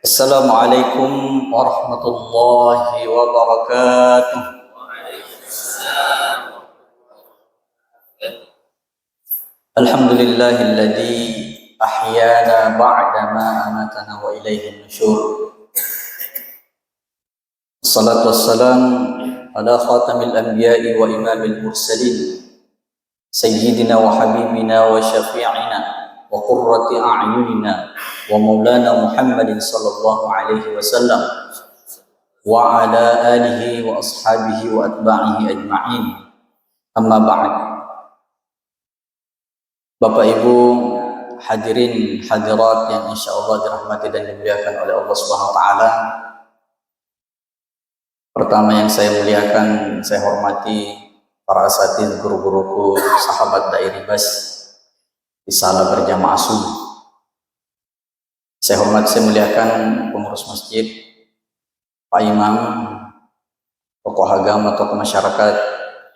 Assalamualaikum warahmatullahi wabarakatuh. Alhamdulillahilladzi ahyana ba'da ma amatana wa ilaihin nusyur. Assalatu wassalam ala khatamil anbiya'i wa imamil mursalin sayyidina wa habibina wa syafi'ina wa qurrati a'yunina wa maulana Muhammadin sallallahu alaihi wasallam wa ala alihi wa ashabihi wa atba'ihi ajma'in. Amma ba'd. Bapak Ibu hadirin hadirat yang insyaallah dirahmati dan dimuliakan oleh Allah Subhanahu wa taala. Pertama yang saya muliakan, saya hormati para asatidz, guru-guruku, sahabat Dairi Bas di Salah Berjamaah Subuh. Saya hormati, saya muliakan pengurus masjid, Pak Imam, tokoh agama, tokoh masyarakat,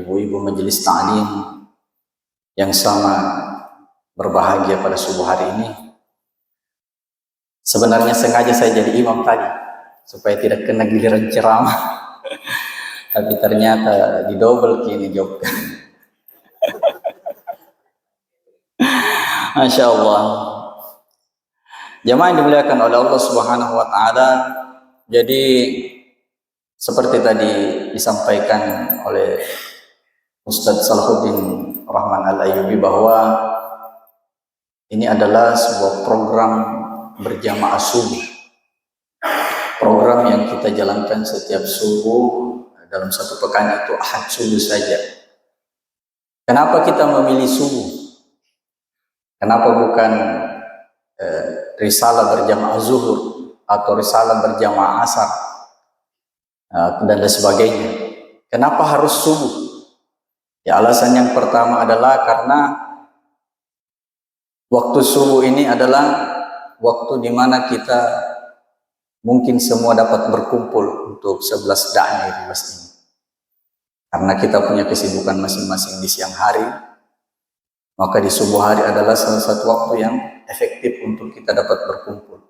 ibu-ibu majelis ta'lim yang sama berbahagia pada subuh hari ini. Sebenarnya sengaja saya jadi imam tadi supaya tidak kena giliran ceramah. Tapi ternyata didobel kini job. Masya Allah. Jamaah yang dimuliakan oleh Allah Subhanahu wa taala. Jadi seperti tadi disampaikan oleh Ustadz Salahuddin Rahman Al-Ayyubi bahwa ini adalah sebuah program berjamaah subuh. Program yang kita jalankan setiap subuh dalam satu pekan itu Ahad subuh saja. Kenapa kita memilih subuh? Kenapa bukan risalah berjamaah zuhur atau risalah berjamaah asar dan lain sebagainya? Kenapa harus subuh? Ya, alasan yang pertama adalah karena waktu subuh ini adalah waktu di mana kita mungkin semua dapat berkumpul untuk 11 Da'i Ribas ini. Karena kita punya kesibukan masing-masing di siang hari, maka di subuh hari adalah salah satu waktu yang efektif untuk kita dapat berkumpul.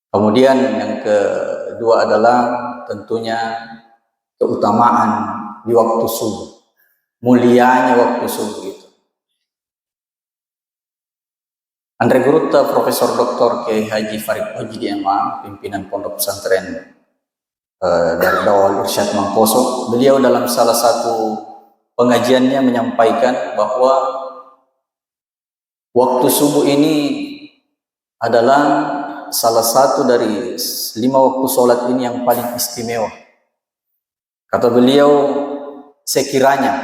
Kemudian yang kedua adalah tentunya keutamaan di waktu subuh. Mulianya waktu subuh itu. Andre Gurutta, Profesor Dr. Kiai Haji Farid Ojdi MA, pimpinan Pondok Pesantren dari Dawal Irsyad Mangkoso, beliau dalam salah satu pengajiannya menyampaikan bahwa waktu subuh ini adalah salah satu dari 5 waktu sholat ini yang paling istimewa. Kata beliau, sekiranya,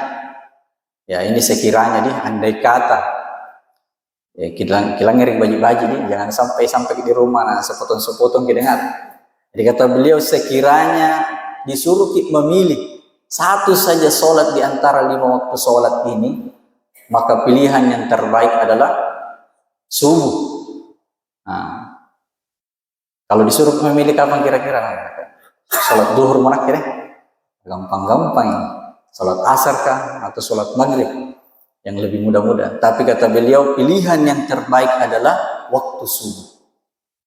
ya ini sekiranya nih, andai kata, ya kita ngiring baju-baju nih, jangan sampai di rumah nah sepotong-sepotong kita dengar. Jadi kata beliau, sekiranya disuruh memilih satu saja sholat di antara 5 waktu sholat ini, maka pilihan yang terbaik adalah subuh. Nah, kalau disuruh memilih kapan kira-kira? Sholat duhur mana kira? Gampang-gampang ini. Sholat asar kah atau sholat maghrib? Yang lebih mudah-mudah. Tapi kata beliau, pilihan yang terbaik adalah waktu subuh.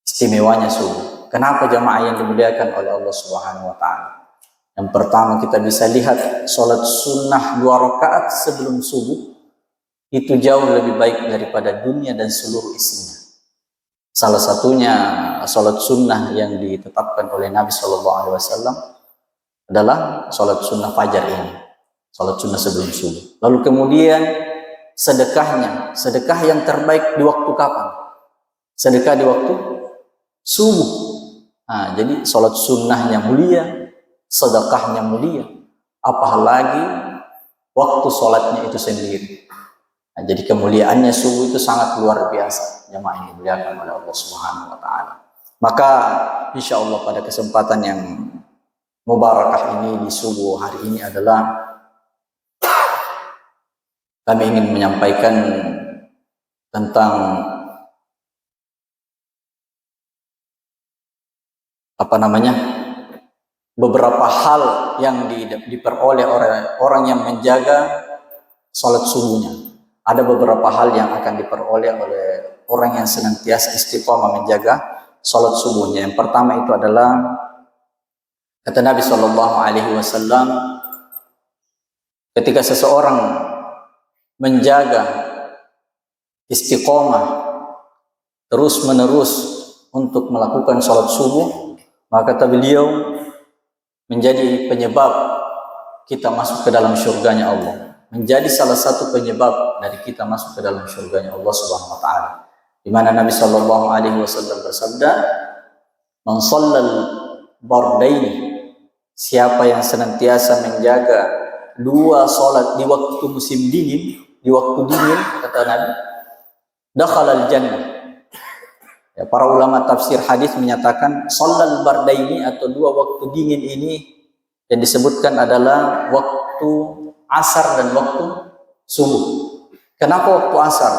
Istimewanya subuh. Kenapa jamaah yang dimuliakan oleh Allah Subhanahu wa taala? Yang pertama, kita bisa lihat sholat sunnah 2 rakaat sebelum subuh itu jauh lebih baik daripada dunia dan seluruh isinya. Salah satunya sholat sunnah yang ditetapkan oleh Nabi SAW adalah sholat sunnah fajar ini. Sholat sunnah sebelum subuh. Lalu kemudian sedekahnya. Sedekah yang terbaik di waktu kapan? Sedekah di waktu subuh. Nah, jadi sholat sunnahnya mulia, sedekahnya mulia. Apalagi waktu sholatnya itu sendiri. Nah, jadi kemuliaannya subuh itu sangat luar biasa. Jamaah ini dimuliakan oleh Allah Subhanahu wa taala. Maka insya Allah pada kesempatan yang mubarakah ini di subuh hari ini adalah kami ingin menyampaikan tentang beberapa hal yang diperoleh orang yang menjaga sholat subuhnya. Ada beberapa hal yang akan diperoleh oleh orang yang senantiasa istiqomah menjaga salat subuhnya. Yang pertama itu adalah kata Nabi Shallallahu Alaihi Wasallam, ketika seseorang menjaga istiqomah terus menerus untuk melakukan salat subuh, maka kata beliau menjadi penyebab kita masuk ke dalam surganya Allah, menjadi salah satu penyebab dari kita masuk ke dalam surganya Allah Subhanahu wa taala. Di mana Nabi Shallallahu Alaihi Wasallam bersabda, "Man shallal bardaini," siapa yang senantiasa menjaga dua salat di waktu musim dingin, di waktu dingin, kata Nabi, dakhalal jannah. Ya, para ulama tafsir hadis menyatakan shallal bardaini atau dua waktu dingin ini yang disebutkan adalah waktu asar dan waktu subuh. Kenapa waktu asar?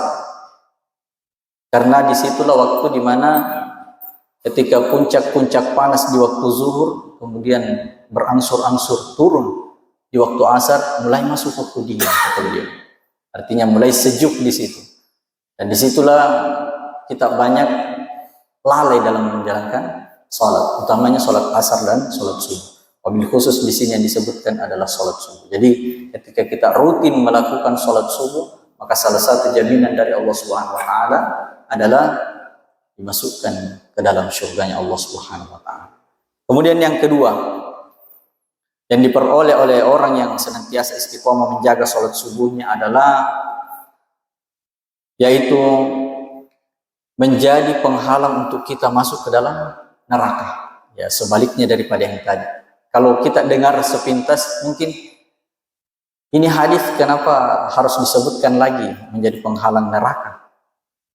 Karena disitulah waktu dimana ketika puncak-puncak panas di waktu zuhur, kemudian berangsur-angsur turun di waktu asar, mulai masuk waktu dingin, kata beliau. Artinya mulai sejuk di situ. Dan disitulah kita banyak lalai dalam menjalankan sholat, utamanya sholat asar dan sholat subuh. Wabil khusus di sini yang disebutkan adalah sholat subuh. Jadi ketika kita rutin melakukan sholat subuh, maka salah satu jaminan dari Allah Subhanahu Wa Taala adalah dimasukkan ke dalam surganya Allah Subhanahu Wa Taala. Kemudian yang kedua, yang diperoleh oleh orang yang senantiasa istiqomah menjaga sholat subuhnya adalah yaitu menjadi penghalang untuk kita masuk ke dalam neraka. Ya, sebaliknya daripada yang tadi. Kalau kita dengar sepintas, mungkin ini hadis kenapa harus disebutkan lagi menjadi penghalang neraka.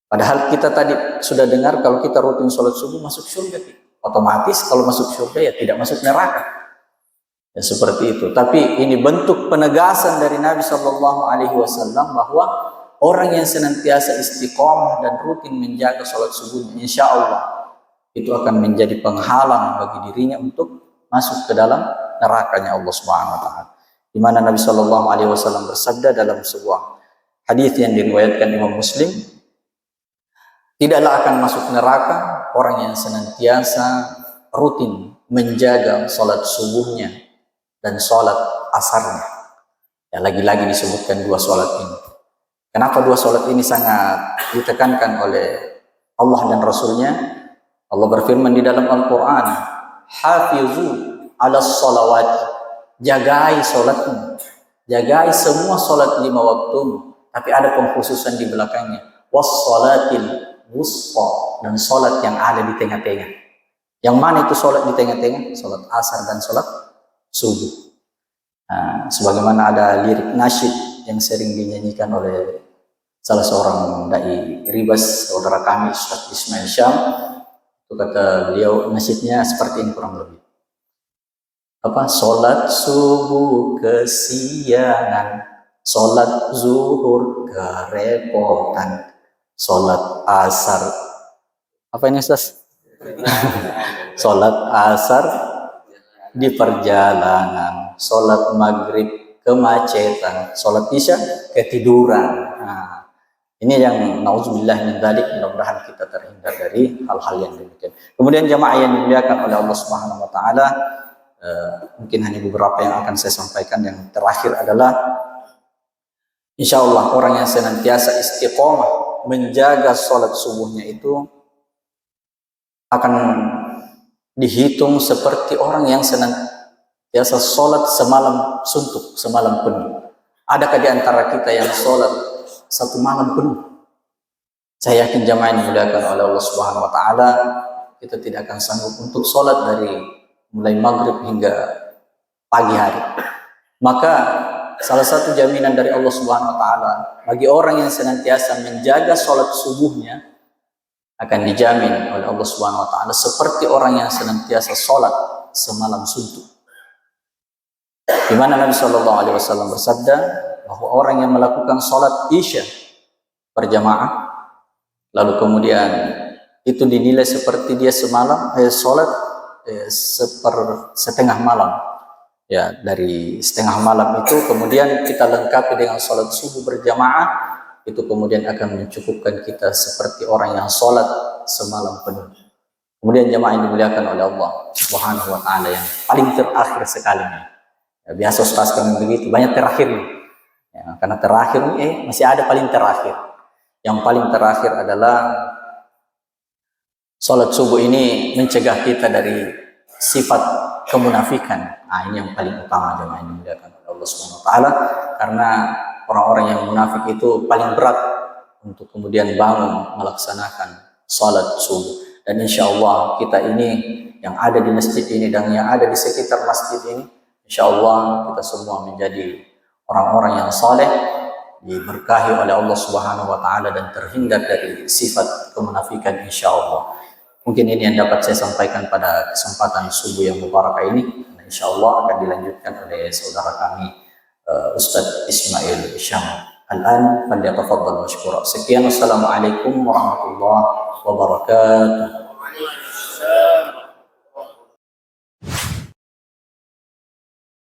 Padahal kita tadi sudah dengar kalau kita rutin sholat subuh masuk surga. Otomatis kalau masuk surga ya tidak masuk neraka. Ya, seperti itu. Tapi ini bentuk penegasan dari Nabi Shallallahu Alaihi Wasallam bahwa orang yang senantiasa istiqomah dan rutin menjaga sholat subuhnya, insya Allah itu akan menjadi penghalang bagi dirinya untuk masuk ke dalam nerakanya Allah Subhanahu Wa Taala. Di mana Nabi Shallallahu Alaihi Wasallam bersabda dalam sebuah hadis yang diriwayatkan Imam Muslim, tidaklah akan masuk neraka orang yang senantiasa rutin menjaga sholat subuhnya dan sholat asarnya. Ya, lagi-lagi disebutkan dua sholat ini. Kenapa dua sholat ini sangat ditekankan oleh Allah dan Rasulnya? Allah berfirman di dalam Al-Quran, hafizu ala sholawat, jagai sholatmu, jagai semua sholat 5 waktu, tapi ada pengkhususan di belakangnya, was sholatil wusta, dan sholat yang ada di tengah-tengah. Yang mana itu sholat di tengah-tengah? Sholat asar dan sholat subuh. Nah, sebagaimana ada lirik nasyid yang sering dinyanyikan oleh salah seorang dai Ribas, saudara kami Ustaz Ismail Syam, itu kata beliau nasyidnya seperti ini kurang lebih. Sholat subuh kesiangan, sholat zuhur kerepotan, sholat asar ini Ustaz? Sholat asar di perjalanan, sholat maghrib kemacetan, sholat isya ketiduran. Nah, ini yang nauzubillah min dzalik, mudah-mudahan kita terhindar dari hal-hal yang demikian. Kemudian jamaah yang dimuliakan oleh Allah Subhanahu Wa Taala, mungkin hanya beberapa yang akan saya sampaikan. Yang terakhir adalah insya Allah orang yang senantiasa istiqomah menjaga sholat subuhnya itu akan dihitung seperti orang yang senantiasa sholat semalam suntuk, semalam penuh. Adakah di antara kita yang sholat satu malam penuh? Saya yakin jamaah yang dimuliakan oleh Allah Subhanahu Wa Taala, kita tidak akan sanggup untuk sholat dari mulai maghrib hingga pagi hari. Maka salah satu jaminan dari Allah Subhanahu Wa Taala bagi orang yang senantiasa menjaga sholat subuhnya akan dijamin oleh Allah Subhanahu Wa Taala seperti orang yang senantiasa sholat semalam suntuk. Di mana Nabi Shallallahu Alaihi Wasallam bersabda bahwa orang yang melakukan sholat isya berjamaah, lalu kemudian itu dinilai seperti dia semalam sholat setengah malam. Ya, dari setengah malam itu kemudian kita lengkapi dengan sholat subuh berjamaah, itu kemudian akan mencukupkan kita seperti orang yang sholat semalam penuh. Kemudian jamaah yang dimuliakan oleh Allah Subhanahu wa taala yang paling terakhir sekali. Ya, biasa ustaz kami begitu, banyak terakhir. Ya, karena terakhir masih ada paling terakhir. Yang paling terakhir adalah salat subuh ini mencegah kita dari sifat kemunafikan. Nah, ini yang paling utama jemaah yang dimuliakan oleh Allah Subhanahu wa taala, karena orang-orang yang munafik itu paling berat untuk kemudian bangun melaksanakan salat subuh. Dan insya Allah kita ini yang ada di masjid ini dan yang ada di sekitar masjid ini, insya Allah kita semua menjadi orang-orang yang saleh, diberkahi oleh Allah Subhanahu wa taala dan terhindar dari sifat kemunafikan insya Allah. Mungkin ini yang dapat saya sampaikan pada kesempatan subuh yang mubarakah ini. Insya Allah akan dilanjutkan oleh saudara kami Ustadz Ismail Syam. Al-an falyatafaddal mashkura. Sekian, wassalamualaikum warahmatullahi wabarakatuh.